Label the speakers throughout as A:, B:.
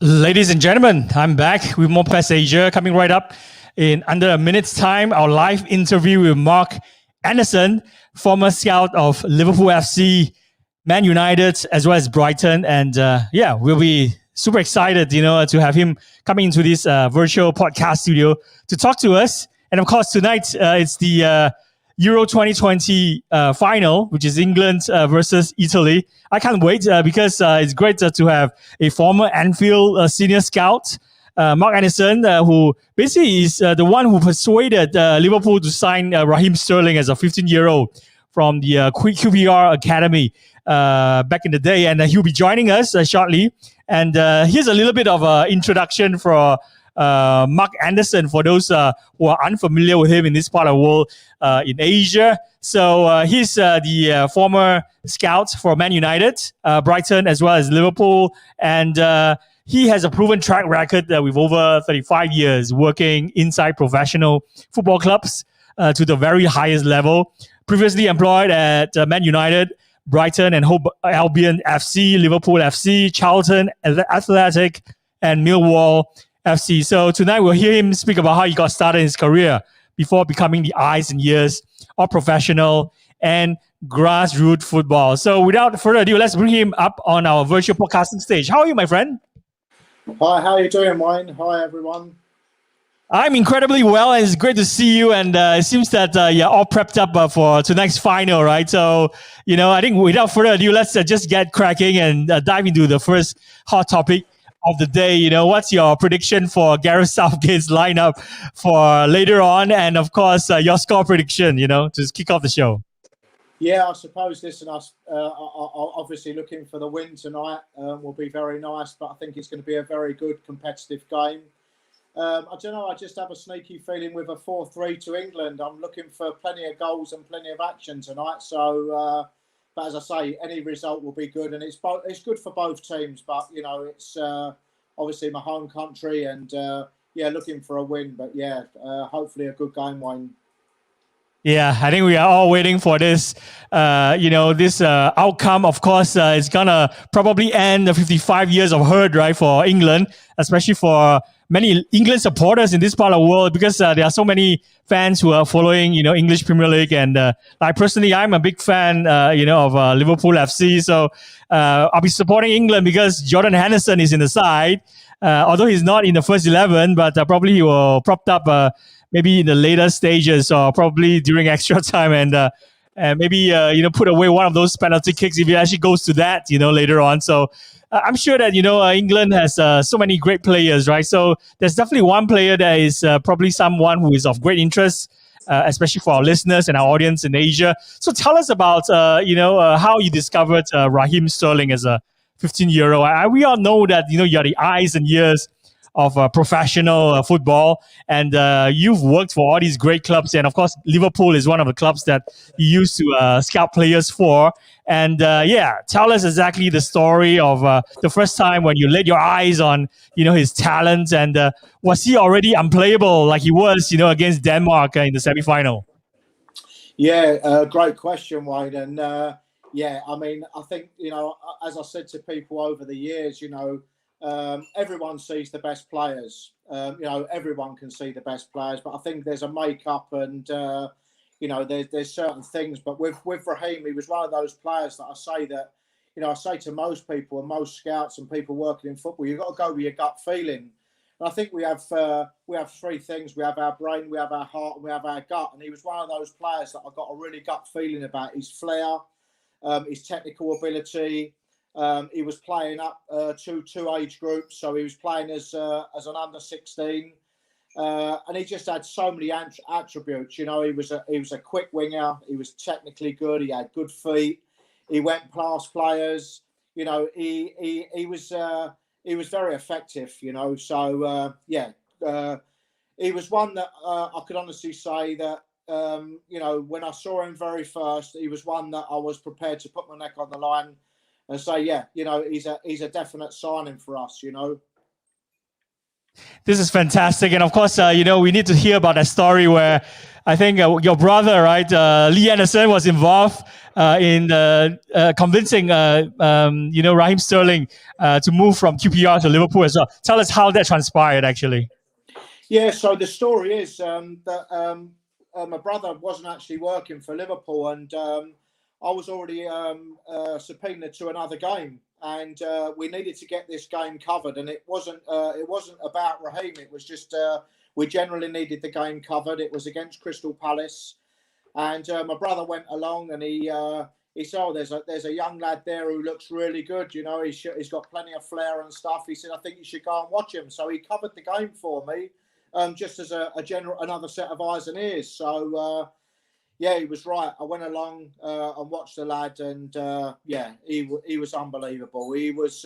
A: Ladies and gentlemen, I'm back with more PodFest Asia coming right up in under a minute's time. Our live interview with Mark Anderson, former scout of Liverpool FC, Man United, as well as Brighton. And we'll be super excited, to have him coming into this virtual podcast studio to talk to us. And of course, tonight it's the Euro 2020 final, which is England versus Italy. I can't wait because it's great to have a former Anfield senior scout, Mark Anderson, who basically is the one who persuaded Liverpool to sign Raheem Sterling as a 15-year-old from the QPR Academy back in the day. And he'll be joining us shortly. And here's a little bit of an introduction for Mark Anderson, for those who are unfamiliar with him in this part of the world, in Asia. So he's the former scout for Man United, Brighton, as well as Liverpool. And he has a proven track record with over 35 years working inside professional football clubs to the very highest level. Previously employed at Man United, Brighton and Hove Albion FC, Liverpool FC, Charlton Athletic, and Millwall FC. So tonight we'll hear him speak about how he got started in his career before becoming the eyes and ears of professional and grassroots football. So without further ado, let's bring him up on our virtual podcasting stage. How are you, my friend?
B: Hi, how are you doing, Wayne? Hi, everyone.
A: I'm incredibly well, and it's great to see you. And it seems that you're all prepped up for tonight's final, right? So, I think without further ado, let's just get cracking and dive into the first hot topic of the day. What's your prediction for Gareth Southgate's lineup for later on? And of course, your score prediction, to kick off the show.
B: Yeah, I suppose, listen, us obviously looking for the win tonight will be very nice, but I think it's going to be a very good competitive game. I don't know, I just have a sneaky feeling with a 4-3 to England. I'm looking for plenty of goals and plenty of action tonight. So, but as I say, any result will be good, and it's good for both teams. But it's obviously my home country, and looking for a win. But hopefully a good game, Wayne.
A: Yeah, I think we are all waiting for this. This outcome. Of course, it's gonna probably end the 55 years of herd, right, for England, especially for many England supporters in this part of the world, because there are so many fans who are following, English Premier League. And personally, I'm a big fan, of Liverpool FC. So I'll be supporting England because Jordan Henderson is in the side. Although he's not in the first 11, but probably he will propped up maybe in the later stages or probably during extra time, and maybe put away one of those penalty kicks if it actually goes to that later on. So I'm sure that England has so many great players, right? So there's definitely one player that is probably someone who is of great interest, especially for our listeners and our audience in Asia. So tell us about how you discovered Raheem Sterling as a 15-year-old. We all know that you're the eyes and ears of professional football, and you've worked for all these great clubs, and of course Liverpool is one of the clubs that you used to scout players for. And tell us exactly the story of the first time when you laid your eyes on his talent, and was he already unplayable like he was against Denmark in the semi-final?
B: Great question, Wayne. And I mean, I think as I said to people over the years, everyone sees the best players. Everyone can see the best players, but I think there's a makeup, and there's certain things. But with Raheem, he was one of those players that I say that I say to most people and most scouts and people working in football, you've got to go with your gut feeling. And I think we have three things: we have our brain, we have our heart, and we have our gut. And he was one of those players that I got a really gut feeling about: his flair, his technical ability. He was playing up two age groups, so he was playing as an under 16, and he just had so many attributes. He was a quick winger. He was technically good. He had good feet. He went past players. He was very effective. So he was one that I could honestly say that when I saw him very first, he was one that I was prepared to put my neck on the line and say, he's a definite signing for us,
A: This is fantastic. And of course, we need to hear about that story where I think your brother, right, Lee Anderson, was involved in convincing, Raheem Sterling to move from QPR to Liverpool as well. Tell us how that transpired, actually.
B: Yeah, so the story is that my brother wasn't actually working for Liverpool, and I was already subpoenaed to another game, and we needed to get this game covered. And it wasn't about Raheem. It was just we generally needed the game covered. It was against Crystal Palace, and my brother went along, and he said, "Oh, there's a young lad there who looks really good. You know, he's got plenty of flair and stuff." He said, "I think you should go and watch him." So he covered the game for me. Just as another set of eyes and ears. So, yeah, he was right. I went along and watched the lad, and he was unbelievable. He was,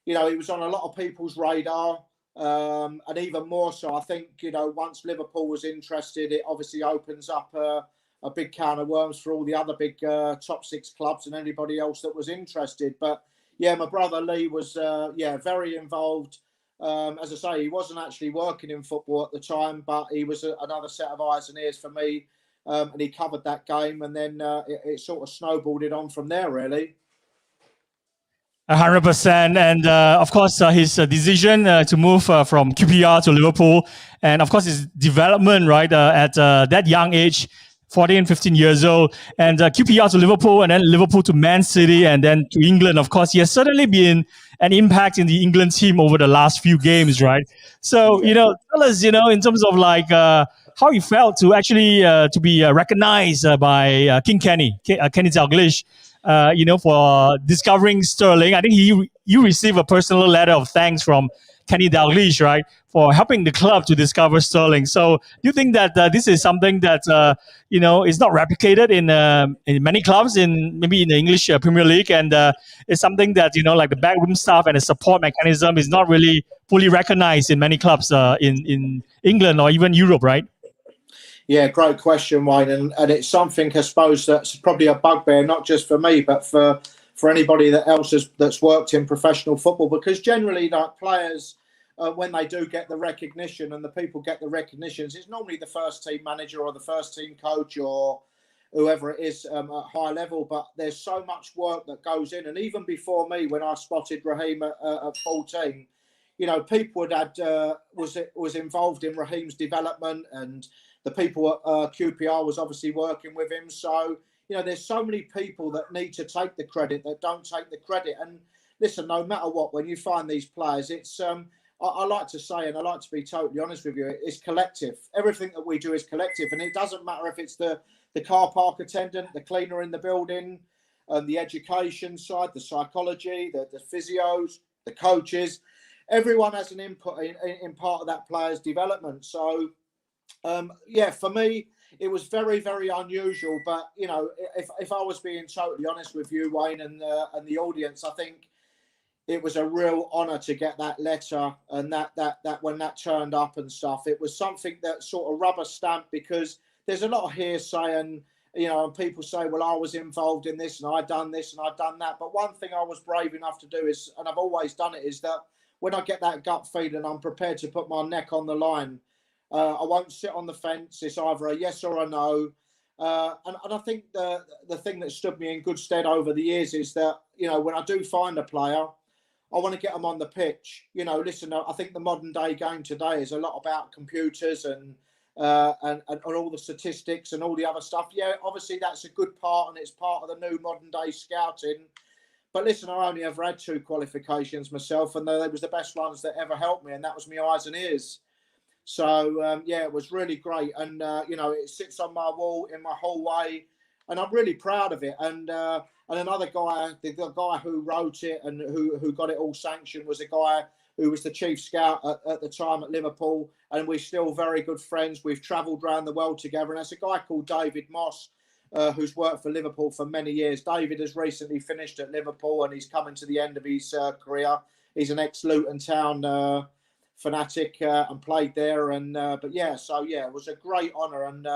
B: he was on a lot of people's radar, and even more so, I think, once Liverpool was interested, it obviously opens up a big can of worms for all the other big top six clubs and anybody else that was interested. But yeah, my brother Lee was, very involved. As I say, he wasn't actually working in football at the time, but he was another set of eyes and ears for me, and he covered that game, and then it sort of snowballed it on from there, really.
A: 100%. And of course, his decision to move from QPR to Liverpool, and of course, his development, right, at that young age, 14, 15 years old, and QPR to Liverpool, and then Liverpool to Man City, and then to England. Of course, he has certainly been an impact in the England team over the last few games, right? So, tell us, in terms of like how you felt to actually to be recognized by King Kenny Dalglish, for discovering Sterling. I think you received a personal letter of thanks from Kenny Dalglish, right, for helping the club to discover Sterling. So, do you think that this is something that is not replicated in many clubs, maybe in the English Premier League, and it's something that like the backroom staff and the support mechanism is not really fully recognized in many clubs in England or even Europe, right?
B: Yeah, great question, Wayne, and it's something I suppose that's probably a bugbear, not just for me, but for anybody that's worked in professional football, because generally, like players, when they do get the recognition and the people get the recognitions, it's normally the first team manager or the first team coach or whoever it is at high level. But there's so much work that goes in, and even before me, when I spotted Raheem at 14, people was involved in Raheem's development, and the people at QPR was obviously working with him. So, there's so many people that need to take the credit that don't take the credit. And listen, no matter what, when you find these players, it's I like to say, and I like to be totally honest with you, it's collective. Everything that we do is collective, and it doesn't matter if it's the car park attendant, the cleaner in the building, the education side, the psychology, the physios, the coaches. Everyone has an input in part of that player's development. So, for me, it was very, very unusual. But if I was being totally honest with you, Wayne, and the audience, I think it was a real honour to get that letter, and that when that turned up and stuff, it was something that sort of rubber stamped, because there's a lot of hearsay and and people say, well, I was involved in this and I'd done this and I'd done that. But one thing I was brave enough to do is, and I've always done it, is that when I get that gut feeling, I'm prepared to put my neck on the line. I won't sit on the fence. It's either a yes or a no. And I think the thing that stood me in good stead over the years is that, when I do find a player, I want to get them on the pitch. Listen, I think the modern day game today is a lot about computers and all the statistics and all the other stuff. Yeah, obviously that's a good part, and it's part of the new modern day scouting. But listen, I only ever had 2 qualifications myself, and they was the best ones that ever helped me, and that was my eyes and ears. So, it was really great. And, it sits on my wall in my hallway, and I'm really proud of it. And another guy, the guy who wrote it and who got it all sanctioned, was a guy who was the chief scout at the time at Liverpool, and we're still very good friends. We've travelled around the world together, and there's a guy called David Moss, who's worked for Liverpool for many years. David has recently finished at Liverpool, and he's coming to the end of his career. He's an ex-Luton Town fanatic and played there. And it was a great honour, and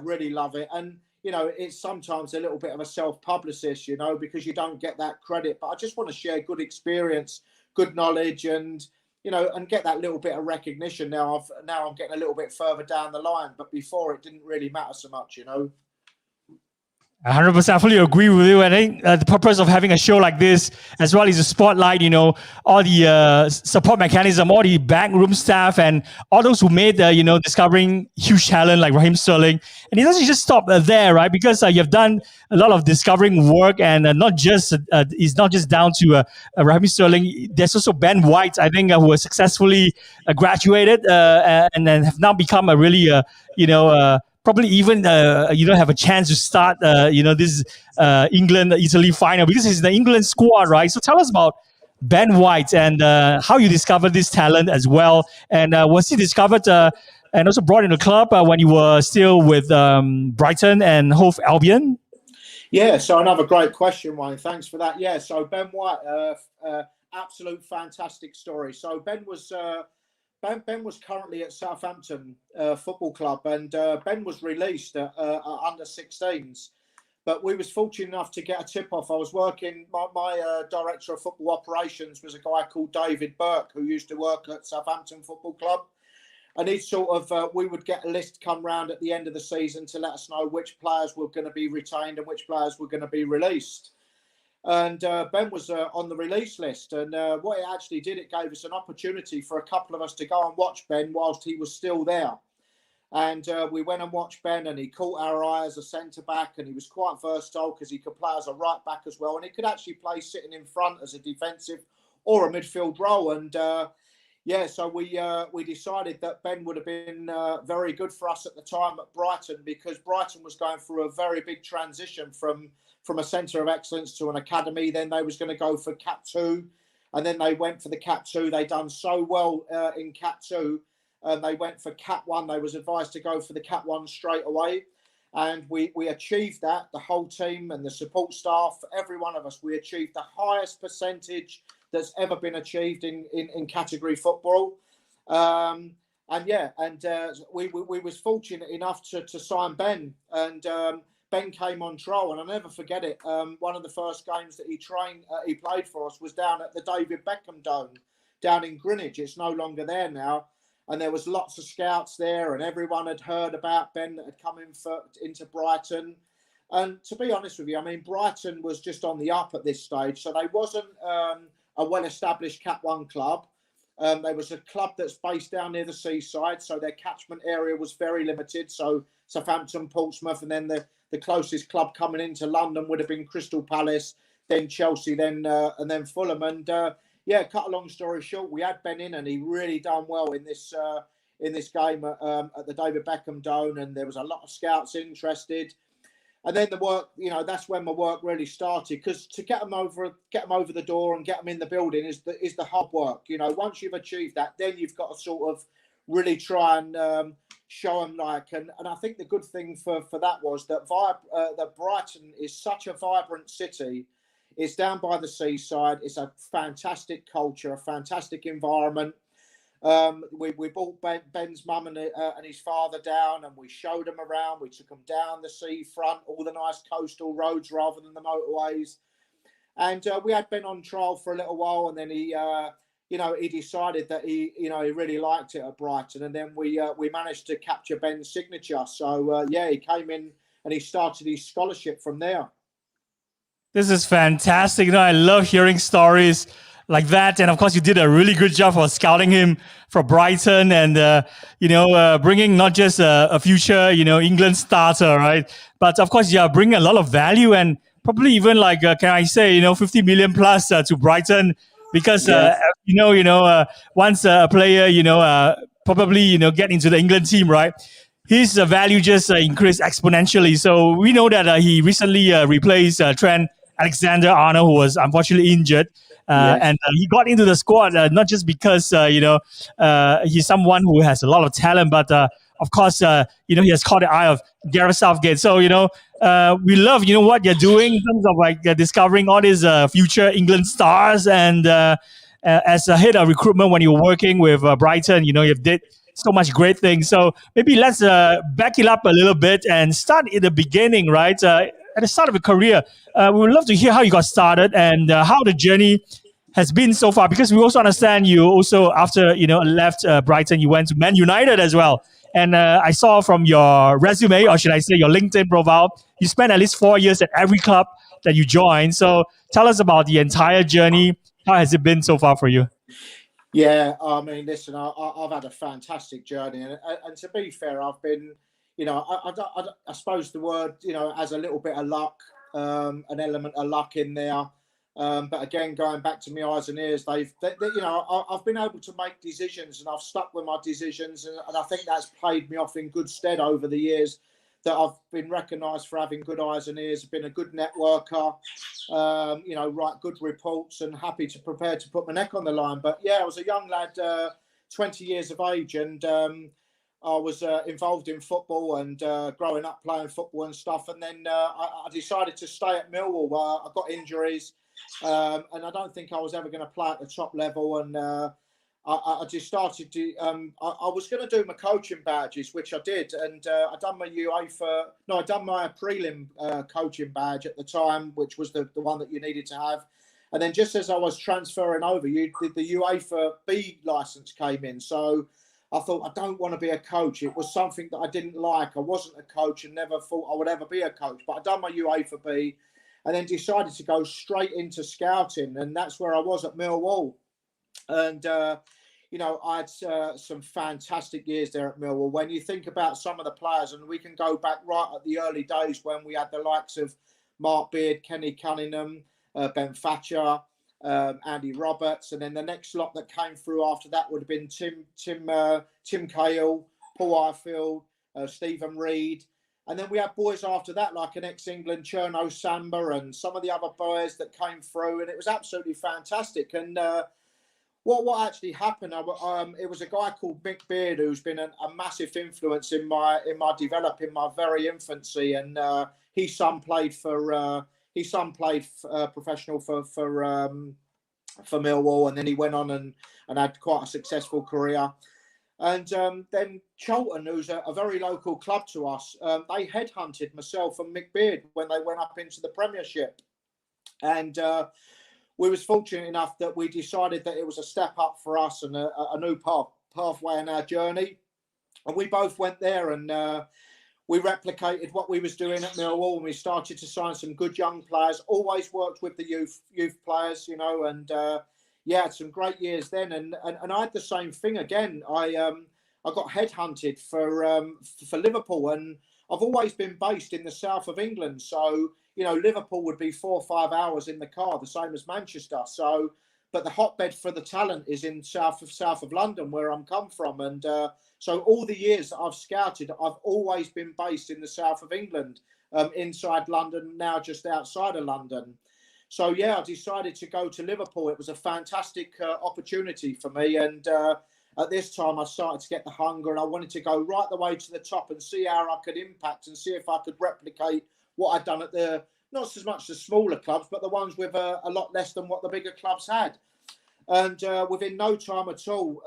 B: really love it. And it's sometimes a little bit of a self-publicist, because you don't get that credit. But I just want to share good experience, good knowledge, and and get that little bit of recognition. Now I'm getting a little bit further down the line, but before it didn't really matter so much.
A: 100%, I fully agree with you. I think the purpose of having a show like this, as well as the spotlight, all the support mechanism, all the backroom staff, and all those who made, discovering huge talent like Raheem Sterling. And it doesn't just stop there, right? Because you've done a lot of discovering work, and it's not just down to Raheem Sterling. There's also Ben White, I think, who has successfully graduated and then have now become a really, probably even have a chance to start this England-Italy final, because it's the England squad, right? So tell us about Ben White and how you discovered this talent as well, and was he discovered and also brought in the club when you were still with Brighton and Hove Albion?
B: Yeah, so another great question, Wayne. Thanks for that. Yeah, so Ben White, absolute fantastic story. So Ben was currently at Southampton Football Club, and Ben was released at under 16s. But we was fortunate enough to get a tip-off. I was working, my director of football operations was a guy called David Burke, who used to work at Southampton Football Club. And he we would get a list come round at the end of the season to let us know which players were going to be retained and which players were going to be released. And Ben was on the release list. And what it actually did, it gave us an opportunity for a couple of us to go and watch Ben whilst he was still there. And we went and watched Ben, and he caught our eye as a centre-back, and he was quite versatile because he could play as a right-back as well. And he could actually play sitting in front as a defensive or a midfield role. And so we decided that Ben would have been very good for us at the time at Brighton, because Brighton was going through a very big transition from a centre of excellence to an academy. Then they was going to go for Cat 2, and then they went for the Cat 2. They done so well in Cat 2, and they went for Cat 1. They was advised to go for the Cat 1 straight away, and we achieved that. The whole team and the support staff, every one of us, we achieved the highest percentage that's ever been achieved in category football. We was fortunate enough to sign Ben, and Ben came on trial, and I'll never forget it. One of the first games that he played for us was down at the David Beckham Dome down in Greenwich. It's no longer there now, and there was lots of scouts there, and everyone had heard about Ben that had come into Brighton. And to be honest with you, I mean, Brighton was just on the up at this stage, so they wasn't a well-established Cat 1 club. There was a club that's based down near the seaside, so their catchment area was very limited. So Southampton, Portsmouth, and then the closest club coming into London would have been Crystal Palace, then Chelsea, and then Fulham. And cut a long story short, we had Ben in, and he really done well in this game at the David Beckham Dome, and there was a lot of scouts interested. And then the work, that's when my work really started, because to get them over the door and get them in the building is the hard work. Once you've achieved that, then you've got to sort of really try and show them and I think the good thing for that was that that Brighton is such a vibrant city. It's down by the seaside. It's a fantastic culture, a fantastic environment. We brought Ben's mum and his father down, and we showed them around. We took them down the seafront, all the nice coastal roads rather than the motorways. And we had Ben on trial for a little while, and then he decided that he really liked it at Brighton, and then we managed to capture Ben's signature. So he came in and he started his scholarship from there.
A: This is fantastic. I love hearing stories like that, and of course you did a really good job for scouting him for Brighton, and bringing not just a future England starter, right, but of course bringing a lot of value, and probably even can I say 50 million plus to Brighton, because once a player probably get into the England team, right, his value just increased exponentially. So we know that he recently replaced Trent Alexander-Arnold, who was unfortunately injured. And he got into the squad not just because he's someone who has a lot of talent, but of course he has caught the eye of Gareth Southgate. So we love what you're doing in terms of discovering all these future England stars, and as a head of recruitment when you're working with Brighton, you've did so much great things. So maybe let's back it up a little bit and start at the beginning, right? At the start of your career, we would love to hear how you got started and how the journey has been so far? Because we also understand you also, after left Brighton, you went to Man United as well. And I saw from your resume, or should I say your LinkedIn profile, you spent at least 4 years at every club that you joined. So tell us about the entire journey. How has it been so far for you?
B: Yeah, I mean, listen, I've had a fantastic journey, and to be fair, I've been, I suppose the word, has a little bit of luck, an element of luck in there. But again, going back to my eyes and ears, I've been able to make decisions, and I've stuck with my decisions, and I think that's paid me off in good stead over the years. That I've been recognised for having good eyes and ears, been a good networker, write good reports, and happy to prepare to put my neck on the line. But yeah, I was a young lad, 20 years of age, and I was involved in football and growing up playing football and stuff. And then I decided to stay at Millwall. I got injuries, and I don't think I was ever going to play at the top level. And I just started to. I was going to do my coaching badges, which I did, and I done my I done my prelim coaching badge at the time, which was the one that you needed to have. And then just as I was transferring over, the UEFA B license came in. So I thought, I don't want to be a coach. It was something that I didn't like. I wasn't a coach and never thought I would ever be a coach. But I done my UEFA B, and then decided to go straight into scouting, and that's where I was at Millwall. And, I had some fantastic years there at Millwall. When you think about some of the players, and we can go back right at the early days when we had the likes of Mark Beard, Kenny Cunningham, Ben Thatcher, Andy Roberts. And then the next lot that came through after that would have been Tim Cahill, Paul Ifield, Stephen Reed. And then we had boys after that, like an ex-England Cherno Samba and some of the other boys that came through. And it was absolutely fantastic. And what actually happened? It was a guy called Mick Beard who's been a massive influence in my developing my very infancy, and his son played professional for Millwall, and then he went on and had quite a successful career. And then Charlton, who's a very local club to us, they headhunted myself and Mick Beard when they went up into the Premiership, and we was fortunate enough that we decided that it was a step up for us and a new pathway in our journey. And we both went there, and we replicated what we was doing at Millwall, and we started to sign some good young players. Always worked with the youth players, and had some great years then. And I had the same thing again. I got headhunted for Liverpool, and I've always been based in the south of England, so Liverpool would be 4 or 5 hours in the car, the same as Manchester. So, but the hotbed for the talent is in south of London, where I'm come from. And so all the years that I've scouted, I've always been based in the south of England, inside London, now just outside of London. So, yeah, I decided to go to Liverpool. It was a fantastic opportunity for me. And at this time, I started to get the hunger, and I wanted to go right the way to the top and see how I could impact and see if I could replicate what I'd done at not so much the smaller clubs, but the ones with a lot less than what the bigger clubs had. And within no time at all,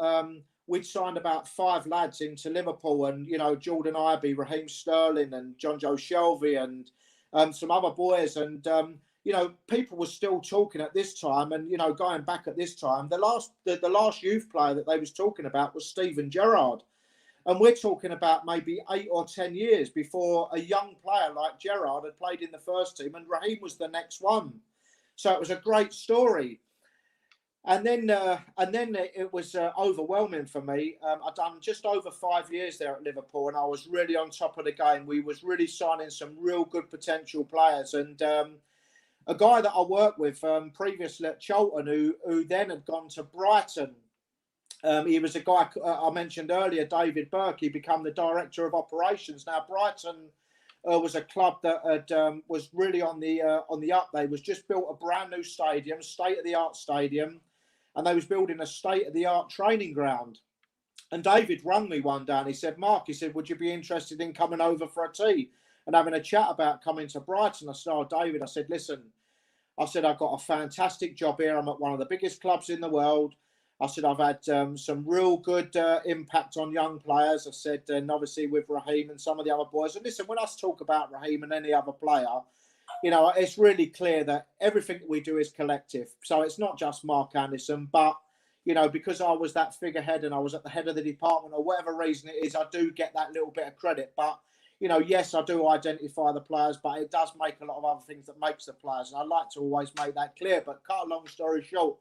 B: we'd signed about 5 lads into Liverpool, and, Jordan Ibe, Raheem Sterling and John Joe Shelby and some other boys. And, people were still talking at this time, and, going back at this time, the last youth player that they was talking about was Steven Gerrard. And we're talking about maybe 8 or 10 years before a young player like Gerrard had played in the first team, and Raheem was the next one. So it was a great story. And then it was overwhelming for me. I'd done just over 5 years there at Liverpool, and I was really on top of the game. We was really signing some real good potential players. And a guy that I worked with previously at Charlton, who then had gone to Brighton. He was a guy I mentioned earlier, David Burke. He became the director of operations. Now, Brighton was a club that was really on the up. They was just built a brand new stadium, state-of-the-art stadium, and they was building a state-of-the-art training ground. And David rang me one day, and he said, "Mark," he said, "would you be interested in coming over for a tea and having a chat about coming to Brighton?" I said, "Oh, David," I said, "listen," I said, "I've got a fantastic job here. I'm at one of the biggest clubs in the world." I said, "I've had some real good impact on young players." I said, and obviously with Raheem and some of the other boys. And listen, when I talk about Raheem and any other player, you know, it's really clear that everything we do is collective. So it's not just Mark Anderson, but, you know, because I was that figurehead and I was at the head of the department or whatever reason it is, I do get that little bit of credit. But, you know, yes, I do identify the players, but it does make a lot of other things that makes the players. And I like to always make that clear. But cut a long story short,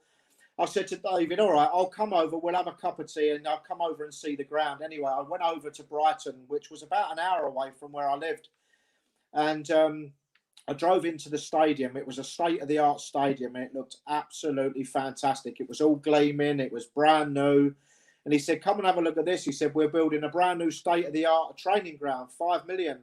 B: I said to David, all right, I'll come over, we'll have a cup of tea and I'll come over and see the ground. Anyway, I went over to Brighton, which was about an hour away from where I lived. And I drove into the stadium. It was a state-of-the-art stadium. And it looked absolutely fantastic. It was all gleaming. It was brand new. And he said, come and have a look at this. He said, we're building a brand new state-of-the-art training ground, 5 million.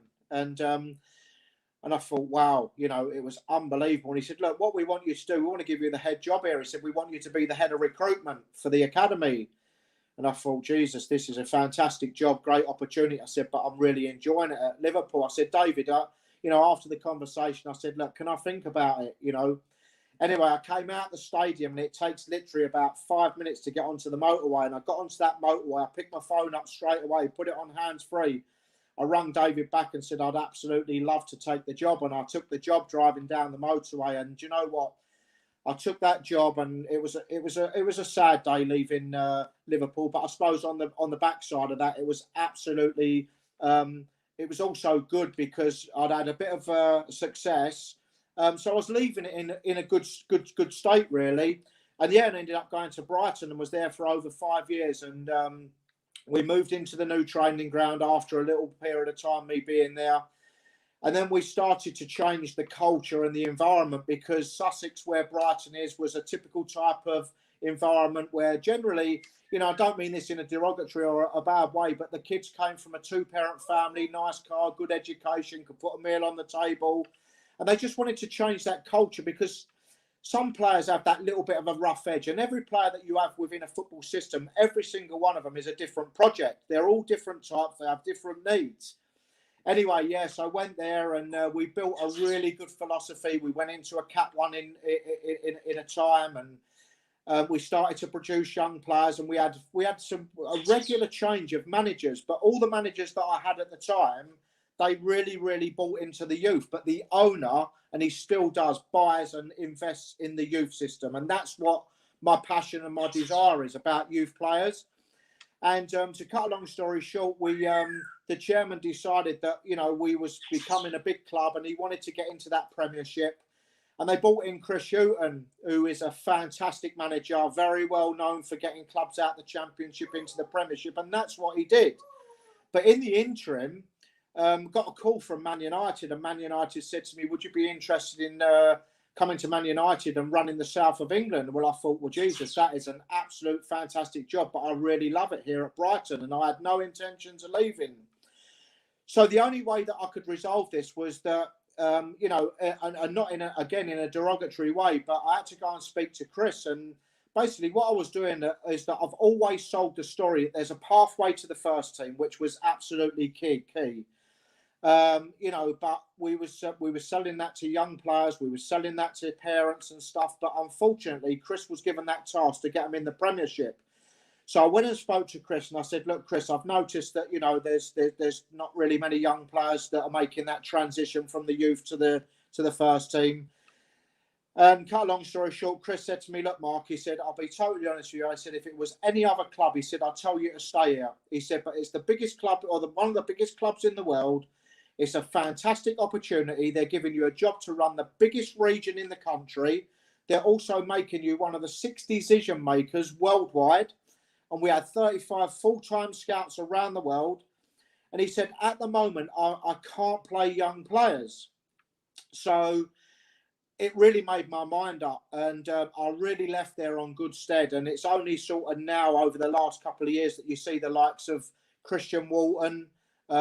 B: And I thought, wow, you know, it was unbelievable. And he said, look, what we want you to do, we want to give you the head job here. He said, we want you to be the head of recruitment for the academy. And I thought, Jesus, this is a fantastic job, great opportunity. I said, but I'm really enjoying it at Liverpool. I said, David, you know, after the conversation, I said, look, can I think about it? You know, anyway, I came out the stadium and it takes literally about 5 minutes to get onto the motorway. And I got onto that motorway. I picked my phone up straight away, put it on hands-free. I rang David back and said I'd absolutely love to take the job, and I took the job driving down the motorway. And do you know what? I took that job, and it was a sad day leaving Liverpool. But I suppose on the backside of that, it was absolutely it was also good because I'd had a bit of success. So I was leaving it in a good state really. And yeah, and ended up going to Brighton and was there for over 5 years. And we moved into the new training ground after a little period of time, me being there. And then we started to change the culture and the environment, because Sussex, where Brighton is, was a typical type of environment where generally, you know, I don't mean this in a derogatory or a bad way, but the kids came from a 2-parent family, nice car, good education, could put a meal on the table. And they just wanted to change that culture, because some players have that little bit of a rough edge, and every player that you have within a football system, every single one of them is a different project. They're all different types. They have different needs. Anyway, yes, I went there and we built a really good philosophy. We went into a Cat 1 in a time, and we started to produce young players, and we had a regular change of managers. But all the managers that I had at the time, they really bought into the youth. But the owner, and he still does, buys and invests in the youth system. And that's what my passion and my desire is about youth players. And to cut a long story short, the chairman decided that, you know, we was becoming a big club and he wanted to get into that Premiership. And they brought in Chris Hughton, who is a fantastic manager, very well known for getting clubs out the Championship into the Premiership. And that's what he did. But in the interim, got a call from Man United, and Man United said to me, would you be interested in coming to Man United and running the south of England? Well, I thought, well, Jesus, that is an absolute fantastic job, but I really love it here at Brighton, and I had no intentions of leaving. So the only way that I could resolve this was that, you know, and not in a derogatory way, but I had to go and speak to Chris. And basically what I was doing is that I've always sold the story that there's a pathway to the first team, which was absolutely key. You know, but we were selling that to young players, we were selling that to parents and stuff. But unfortunately, Chris was given that task to get them in the Premiership. So I went and spoke to Chris, and I said, look, Chris, I've noticed that, you know, there's not really many young players that are making that transition from the youth to the first team. And cut a long story short, Chris said to me, look, Mark, he said, I'll be totally honest with you. I said, if it was any other club, he said, I'll tell you to stay here. He said, but it's the biggest club, or one of the biggest clubs in the world. It's a fantastic opportunity. They're giving you a job to run the biggest region in the country. They're also making you one of the 6 decision makers worldwide. And we had 35 full-time scouts around the world. And he said, at the moment, I can't play young players. So it really made my mind up. And I really left there on good stead. And it's only sort of now, over the last couple of years, that you see the likes of Christian Walton,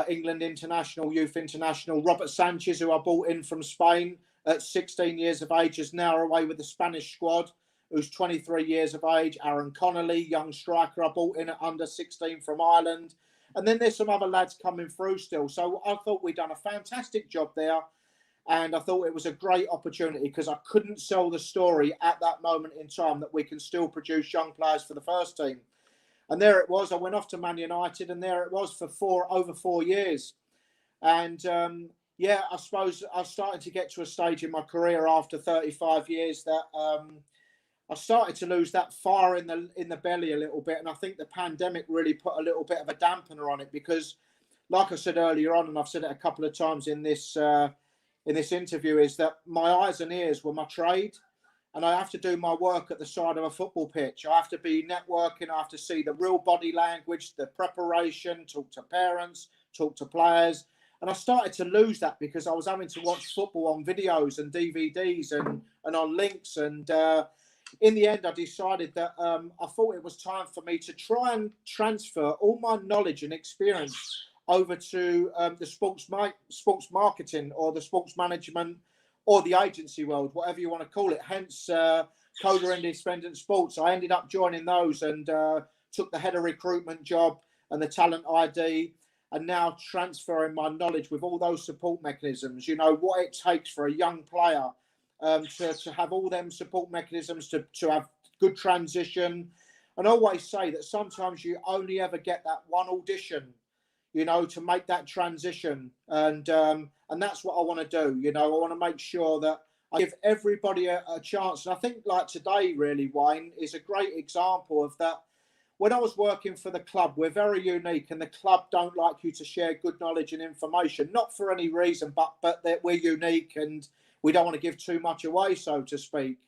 B: England international, youth international, Robert Sanchez, who I brought in from Spain at 16 years of age, is now away with the Spanish squad, who's 23 years of age. Aaron Connolly, young striker, I brought in at under 16 from Ireland. And then there's some other lads coming through still. So I thought we'd done a fantastic job there. And I thought it was a great opportunity, because I couldn't sell the story at that moment in time that we can still produce young players for the first team. And there it was. I went off to Man United, and there it was for over 4 years. And Yeah, I suppose I started to get to a stage in my career after 35 years that I started to lose that fire in the belly a little bit, and I think the pandemic really put a little bit of a dampener on it because, like I said earlier on, and I've said it a couple of times in this interview, is that my eyes and ears were my trade, and I have to do my work at the side of a football pitch. I have to be networking. I have to see the real body language, the preparation, talk to parents, talk to players. And I started to lose that because I was having to watch football on videos and DVDs and on links. And in the end, I decided that I thought it was time for me to try and transfer all my knowledge and experience over to the sports marketing or the sports management or the agency world, whatever you want to call it. Hence, Coda Independent Sports. I ended up joining those and took the head of recruitment job and the talent ID, and now transferring my knowledge with all those support mechanisms. You know, what it takes for a young player to have all them support mechanisms, to have good transition. And I always say that sometimes you only ever get that one audition, you know, to make that transition. And that's what I want to do. You know, I want to make sure that I give everybody a chance. And I think like today, really, Wayne, is a great example of that. When I was working for the club, we're very unique, and the club don't like you to share good knowledge and information, not for any reason, but that we're unique and we don't want to give too much away, so to speak.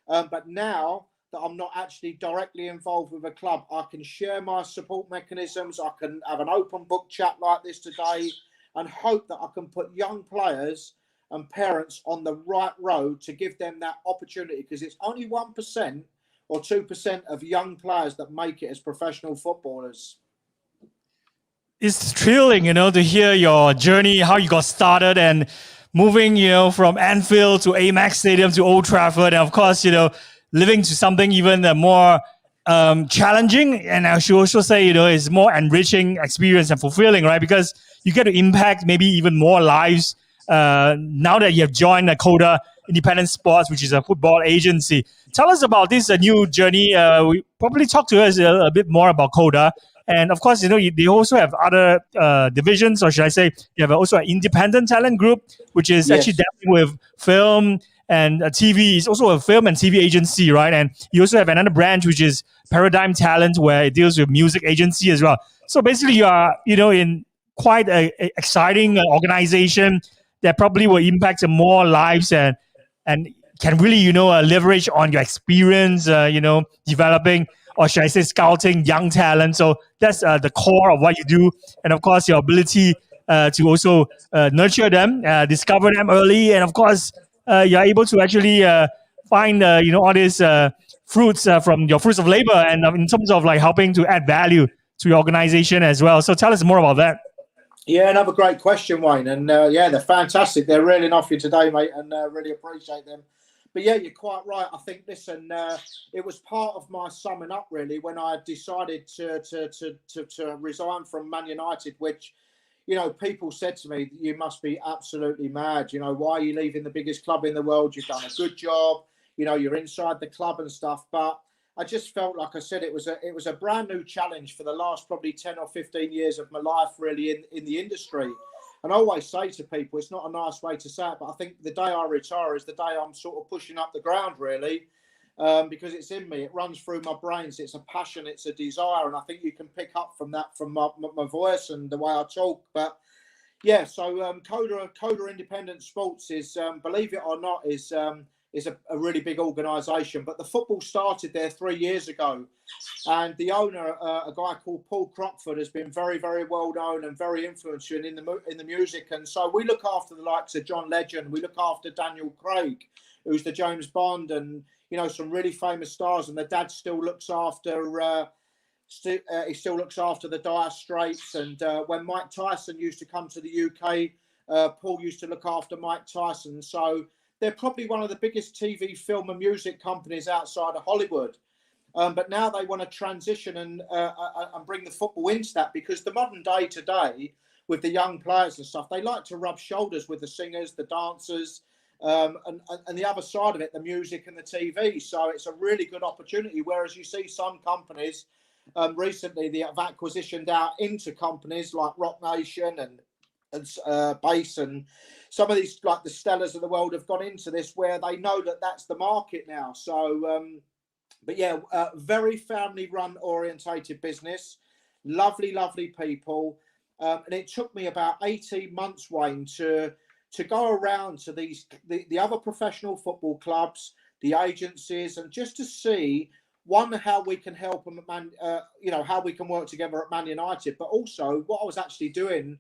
B: But now that I'm not actually directly involved with a club, I can share my support mechanisms. I can have an open book chat like this today and hope that I can put young players and parents on the right road to give them that opportunity, because it's only 1% or 2% of young players that make it as professional footballers.
A: It's thrilling, you know, to hear your journey, how you got started and moving, you know, from Anfield to Amex Stadium to Old Trafford. And of course, you know, living to something even more challenging. And I should also say, you know, it's more enriching experience and fulfilling, right? Because you get to impact maybe even more lives now that you have joined the Coda Independent Sports, which is a football agency. Tell us about this new journey. We probably talk to us a bit more about Coda. And of course, you know, they also have other divisions, or should I say, you have also an independent talent group, which is actually dealing with film and TV. It's also a film and TV agency, right? And you also have another branch, which is Paradigm Talent, where it deals with music agency as well. So basically, you are, you know, in quite an exciting organization that probably will impact more lives and can really, you know, leverage on your experience, you know, developing, or should I say scouting young talent. So that's the core of what you do. And of course, your ability to also nurture them, discover them early. And of course, you're able to actually find, you know, all these fruits from your fruits of labor, and in terms of like helping to add value to your organization as well. So tell us more about that.
B: Yeah, another great question, Wayne. And yeah, they're fantastic. They're reeling off you today, mate, and really appreciate them. But yeah, you're quite right. I think, listen, it was part of my summing up, really, when I decided to resign from Man United, which, you know, people said to me, you must be absolutely mad. You know, why are you leaving the biggest club in the world? You've done a good job. You know, you're inside the club and stuff. But I just felt, like I said, it was a brand new challenge for the last probably 10 or 15 years of my life, really, in the industry. And I always say to people, it's not a nice way to say it, but I think the day I retire is the day I'm sort of pushing up the ground, really, because it's in me. It runs through my brains. It's a passion. It's a desire. And I think you can pick up from that, from my voice and the way I talk. But yeah, so Coda Independent Sports is, believe it or not, is a really big organisation. But the football started there 3 years ago. And the owner, a guy called Paul Crockford, has been very, very well known and very influential in the music. And so we look after the likes of John Legend. We look after Daniel Craig, who's the James Bond, and, you know, some really famous stars. And the dad still looks after, he still looks after the Dire Straits. And when Mike Tyson used to come to the UK, Paul used to look after Mike Tyson. So they're probably one of the biggest TV, film and music companies outside of Hollywood. But now they want to transition and bring the football into that, because the modern day today, with the young players and stuff, they like to rub shoulders with the singers, the dancers, and the other side of it, the music and the TV. So it's a really good opportunity. Whereas you see some companies recently, they have acquisitioned out into companies like Rock Nation and base, and some of these, like the Stellas of the world, have gone into this where they know that that's the market now. So, but yeah, very family-run orientated business, lovely people, and it took me about 18 months, Wayne, to go around to the other professional football clubs, the agencies, and just to see, one, how we can help them, how we can work together at Man United, but also what I was actually doing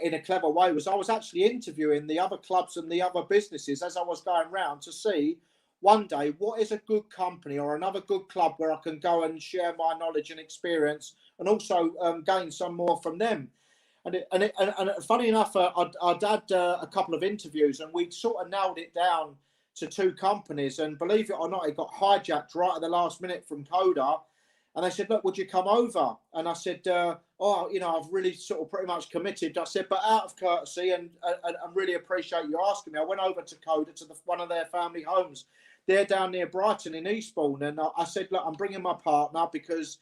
B: in a clever way was I was actually interviewing the other clubs and the other businesses as I was going around to see, one day, what is a good company or another good club where I can go and share my knowledge and experience, and also gain some more from them. And funny enough, I'd had a couple of interviews, and we'd sort of nailed it down to 2 companies. And believe it or not, it got hijacked right at the last minute from Coda. And they said, look, would you come over? And I said, I've really sort of pretty much committed. I said, but out of courtesy and really appreciate you asking me, I went over to Coda, to one of their family homes. They're down near Brighton in Eastbourne. And I said, look, I'm bringing my partner because,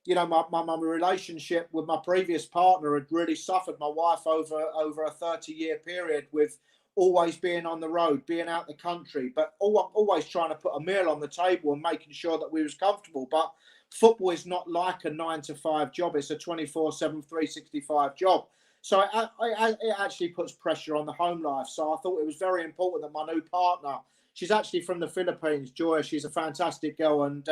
B: my relationship with my previous partner had really suffered. My wife over a 30-year period with always being on the road, being out the country, but always trying to put a meal on the table and making sure that we was comfortable. But football is not like a 9-to-5 job. It's a 24/7, 365 job. So it actually puts pressure on the home life. So I thought it was very important that my new partner, she's actually from the Philippines, Joy, she's a fantastic girl. And,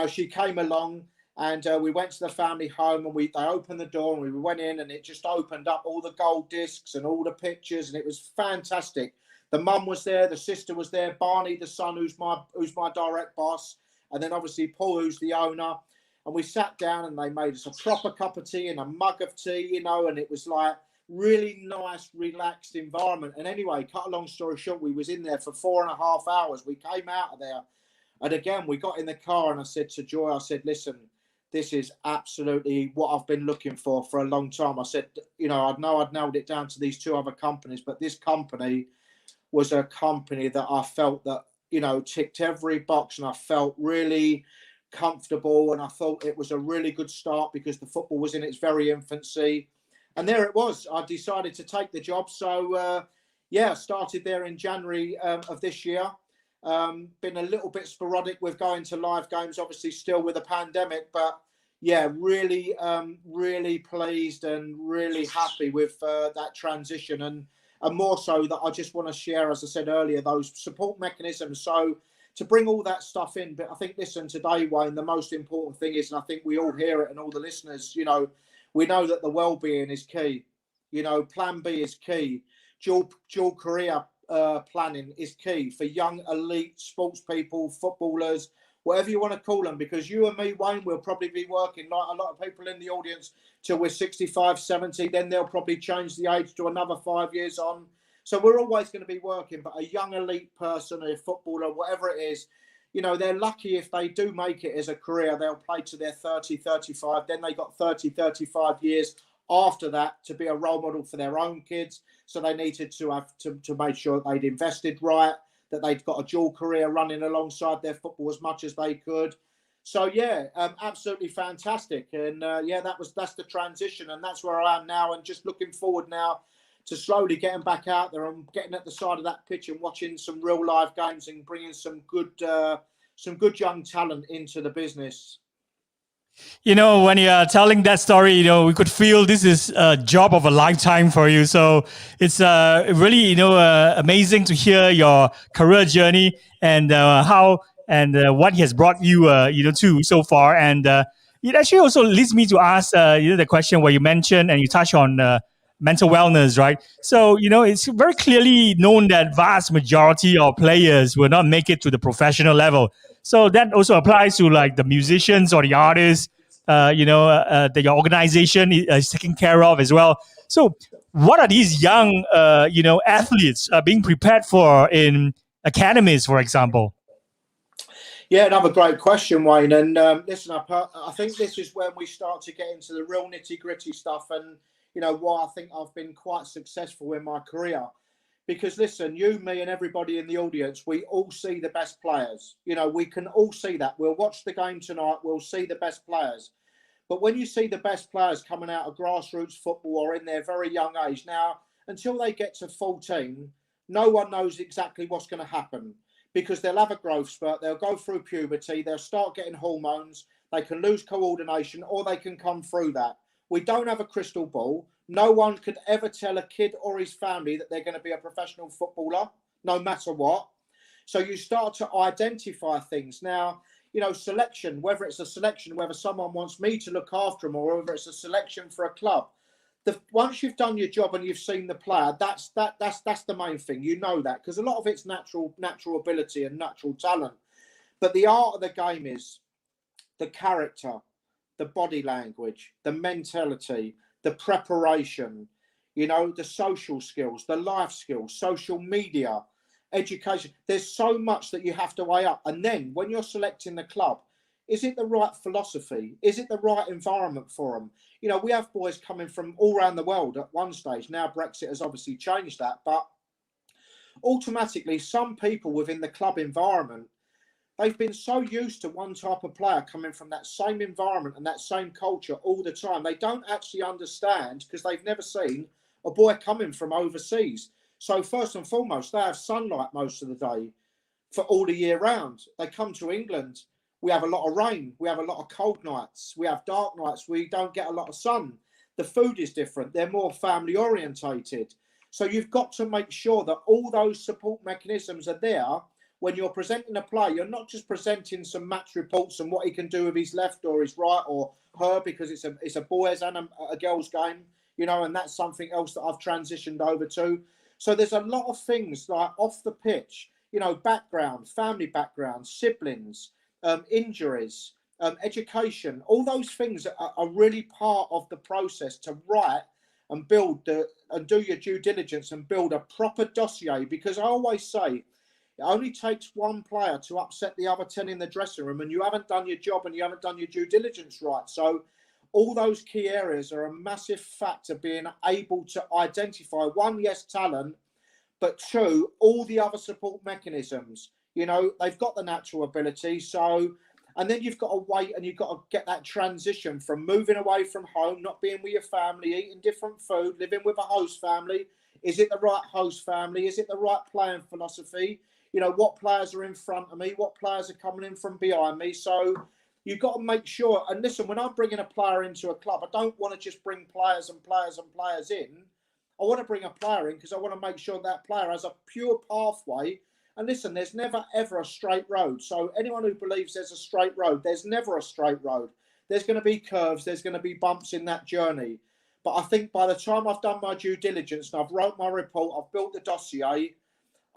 B: she came along, and we went to the family home, and they opened the door, and we went in, and it just opened up all the gold discs and all the pictures, and it was fantastic. The mum was there, the sister was there, Barney, the son, who's my direct boss, and then obviously Paul, who's the owner. And we sat down, and they made us a proper cup of tea and a mug of tea, and it was like really nice, relaxed environment. And anyway, cut a long story short, we was in there for 4.5 hours. We came out of there, and again, we got in the car, and I said to Joy, I said, listen, this is absolutely what I've been looking for a long time. I said, I know I'd nailed it down to these 2 other companies, but this company was a company that I felt that, ticked every box, and I felt really comfortable, and I thought it was a really good start because the football was in its very infancy. And there it was. I decided to take the job. So, I started there in January of this year. Been a little bit sporadic with going to live games, obviously still with the pandemic, but yeah, really pleased and really happy with that transition, and more so that I just want to share, as I said earlier, those support mechanisms. So to bring all that stuff in, but I think, listen, today, Wayne, the most important thing is, and I think we all hear it, and all the listeners, we know that the well-being is key. Plan B is key. Dual career planning is key for young elite sports people, footballers, whatever you want to call them, because you and me, Wayne, will probably be working, like a lot of people in the audience, till we're 65, 70, then they'll probably change the age to another 5 years on. So we're always going to be working, but a young elite person, a footballer, whatever it is, they're lucky if they do make it as a career. They'll play to their 30, 35, then they got 30, 35 years after that to be a role model for their own kids. So they needed to have to make sure that they'd invested right, that they'd got a dual career running alongside their football as much as they could. So yeah, absolutely fantastic. And that's the transition, and that's where I am now, and just looking forward now to slowly getting back out there and getting at the side of that pitch and watching some real live games and bringing some good young talent into the business.
A: When you're telling that story, we could feel this is a job of a lifetime for you. So it's really, amazing to hear your career journey and how and what he has brought you, to so far. And it actually also leads me to ask, the question where you mentioned and you touch on mental wellness, right? So, it's very clearly known that vast majority of players will not make it to the professional level. So that also applies to like the musicians or the artists, that your organization is taking care of as well. So what are these young, athletes being prepared for in academies, for example?
B: Yeah, another great question, Wayne. And listen, I think this is when we start to get into the real nitty-gritty stuff, and why I think I've been quite successful in my career. Because listen, you, me, and everybody in the audience, we all see the best players. We can all see that. We'll watch the game tonight. We'll see the best players. But when you see the best players coming out of grassroots football or in their very young age, now, until they get to 14, no one knows exactly what's going to happen, because they'll have a growth spurt, they'll go through puberty, they'll start getting hormones, they can lose coordination, or they can come through that. We don't have a crystal ball. No one could ever tell a kid or his family that they're going to be a professional footballer, no matter what. So you start to identify things. Now, you know, selection, whether it's a selection, whether someone wants me to look after them, or whether it's a selection for a club. Once you've done your job and you've seen the player, that's the main thing. You know that, because a lot of it's natural ability and natural talent. But the art of the game is the character, the body language, the mentality, the preparation, you know, the social skills, the life skills, social media, education. There's so much that you have to weigh up. And then when you're selecting the club, is it the right philosophy? Is it the right environment for them? You know, we have boys coming from all around the world at one stage. Now Brexit has obviously changed that, but automatically some people within the club environment, they've been so used to one type of player coming from that same environment and that same culture all the time. They don't actually understand, because they've never seen a boy coming from overseas. So first and foremost, they have sunlight most of the day for all the year round. They come to England, we have a lot of rain, we have a lot of cold nights, we have dark nights, we don't get a lot of sun. The food is different, they're more family orientated. So you've got to make sure that all those support mechanisms are there. When you're presenting a player, you're not just presenting some match reports and what he can do with his left or his right or her, because it's a boys and a girls game, you know, and that's something else that I've transitioned over to. So there's a lot of things like off the pitch, you know, background, family background, siblings, injuries, education, all those things are really part of the process to write and build and do your due diligence and build a proper dossier. Because I always say, it only takes one player to upset the other 10 in the dressing room, and you haven't done your job and you haven't done your due diligence right. So all those key areas are a massive factor, being able to identify, one, yes, talent, but two, all the other support mechanisms. You know, they've got the natural ability. So, and then you've got to wait, and you've got to get that transition from moving away from home, not being with your family, eating different food, living with a host family. Is it the right host family? Is it the right playing philosophy? You know, what players are in front of me? What players are coming in from behind me? So you've got to make sure. And listen, when I'm bringing a player into a club, I don't want to just bring players and players and players in. I want to bring a player in because I want to make sure that player has a pure pathway. And listen, there's never, ever a straight road. So anyone who believes there's a straight road, there's never a straight road. There's going to be curves. There's going to be bumps in that journey. But I think by the time I've done my due diligence and I've wrote my report, I've built the dossier,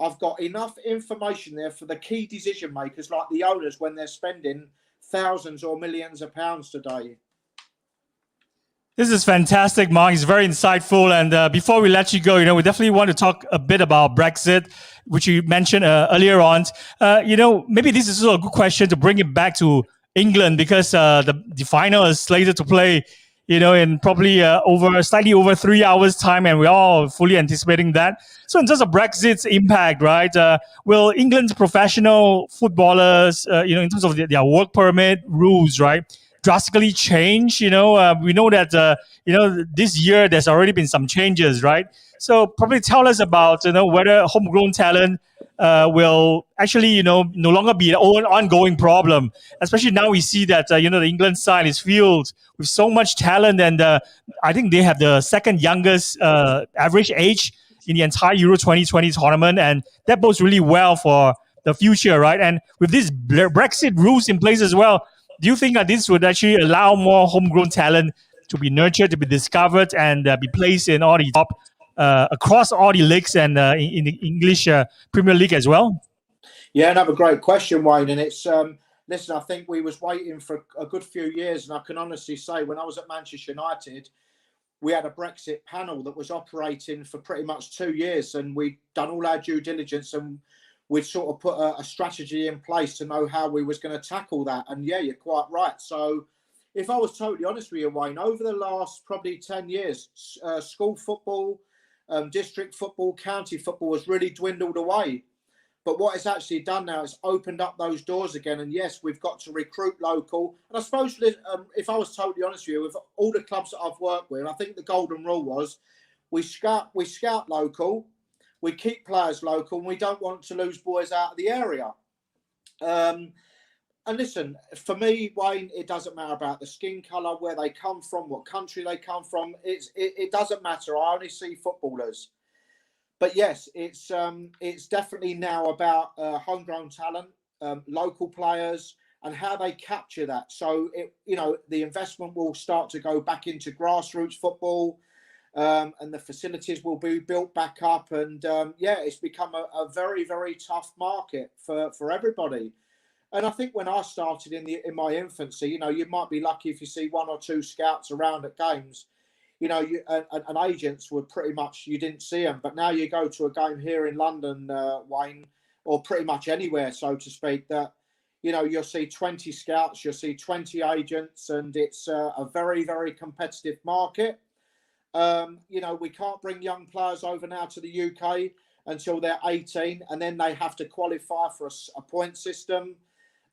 B: I've got enough information there for the key decision makers, like the owners, when they're spending thousands or millions of pounds today.
A: This is fantastic, Mark. It's very insightful. And before we let you go, you know, we definitely want to talk a bit about Brexit, which you mentioned earlier on. You know, maybe this is also a good question to bring it back to England, because the final is slated to play, you know, in probably slightly over 3 hours time, and we're all fully anticipating that. So in terms of Brexit's impact, right, will England's professional footballers, you know, in terms of their work permit rules, right, drastically change? You know, we know that, you know, this year there's already been some changes, right? So probably tell us about, you know, whether homegrown talent will actually, you know, no longer be an ongoing problem. Especially now we see that, you know, the England side is filled with so much talent, and I think they have the second youngest average age in the entire Euro 2020 tournament, and that bodes really well for the future, right? And with these Brexit rules in place as well, do you think that this would actually allow more homegrown talent to be nurtured, to be discovered, and be placed in all the top across all the leagues and in the English Premier League as well?
B: Yeah, another great question, Wayne. And it's listen, I think we was waiting for a good few years, and I can honestly say, when I was at Manchester United, we had a Brexit panel that was operating for pretty much 2 years, and we'd done all our due diligence, and we'd sort of put a strategy in place to know how we was going to tackle that. And yeah, you're quite right. So if I was totally honest with you, Wayne, over the last probably 10 years, school football, district football, county football has really dwindled away. But what it's actually done now is opened up those doors again. And yes, we've got to recruit local. And I suppose if I was totally honest with you, with all the clubs that I've worked with, I think the golden rule was we scout local, we keep players local, and we don't want to lose boys out of the area. And listen, for me, Wayne, it doesn't matter about the skin colour, where they come from, what country they come from. It doesn't matter. I only see footballers. But yes, it's definitely now about homegrown talent, local players, and how they capture that. So the investment will start to go back into grassroots football, and the facilities will be built back up. And it's become a very, very tough market for everybody. And I think when I started in my infancy, you might be lucky if you see one or two scouts around at games. And agents would pretty much, you didn't see them. But now you go to a game here in London, Wayne, or pretty much anywhere, so to speak, that, you'll see 20 scouts, you'll see 20 agents, and it's a very, very competitive market. We can't bring young players over now to the UK until they're 18, and then they have to qualify for a point system.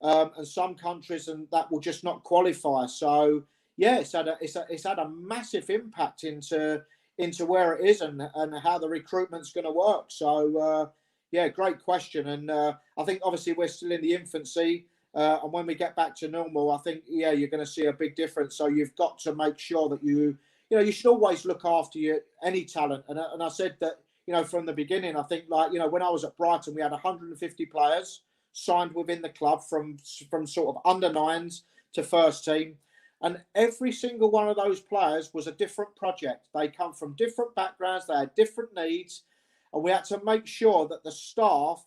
B: And some countries, and that will just not qualify. So yeah, it's had a massive impact into where it is and how the recruitment's going to work. So great question. And I think obviously we're still in the infancy, and when we get back to normal, I think you're going to see a big difference. So you've got to make sure that you should always look after any talent. And I said that from the beginning. I think when I was at Brighton, we had 150 players signed within the club from sort of under nines to first team. And every single one of those players was a different project. They come from different backgrounds. They had different needs. And we had to make sure that the staff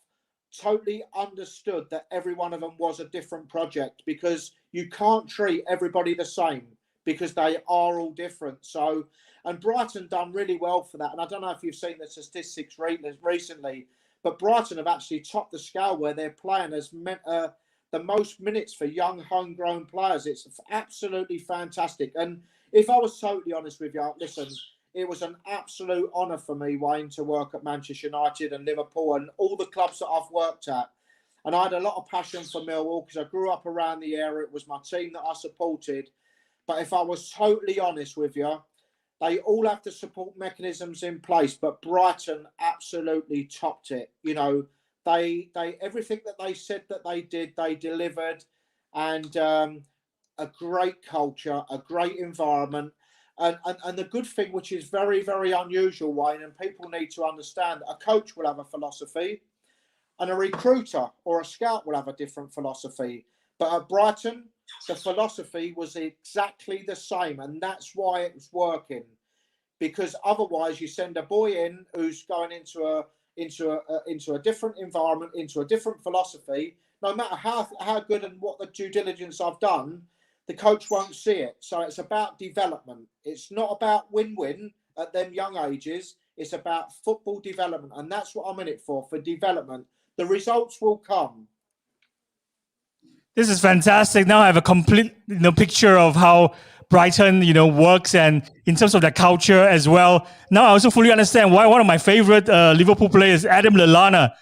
B: totally understood that every one of them was a different project, because you can't treat everybody the same, because they are all different. So, and Brighton done really well for that. And I don't know if you've seen the statistics recently, but Brighton have actually topped the scale where they're playing as the most minutes for young homegrown players. It's absolutely fantastic. And if I was totally honest with you, listen, it was an absolute honour for me, Wayne, to work at Manchester United and Liverpool and all the clubs that I've worked at. And I had a lot of passion for Millwall because I grew up around the area. It was my team that I supported. But if I was totally honest with you, they all have the support mechanisms in place, but Brighton absolutely topped it. They everything that they said that they did, they delivered, and a great culture, a great environment, and the good thing, which is very, very unusual, Wayne, and people need to understand, a coach will have a philosophy, and a recruiter or a scout will have a different philosophy. But at Brighton, the philosophy was exactly the same, and that's why it was working. Because otherwise, you send a boy in who's going into a different environment, into a different philosophy. No matter how good and what the due diligence I've done, the coach won't see it. So it's about development. It's not about win-win at them young ages. It's about football development, and that's what I'm in it for development. The results will come.
A: This is fantastic. Now I have a complete picture of how Brighton works, and in terms of the culture as well. Now I also fully understand why one of my favorite Liverpool players, Adam Lallana,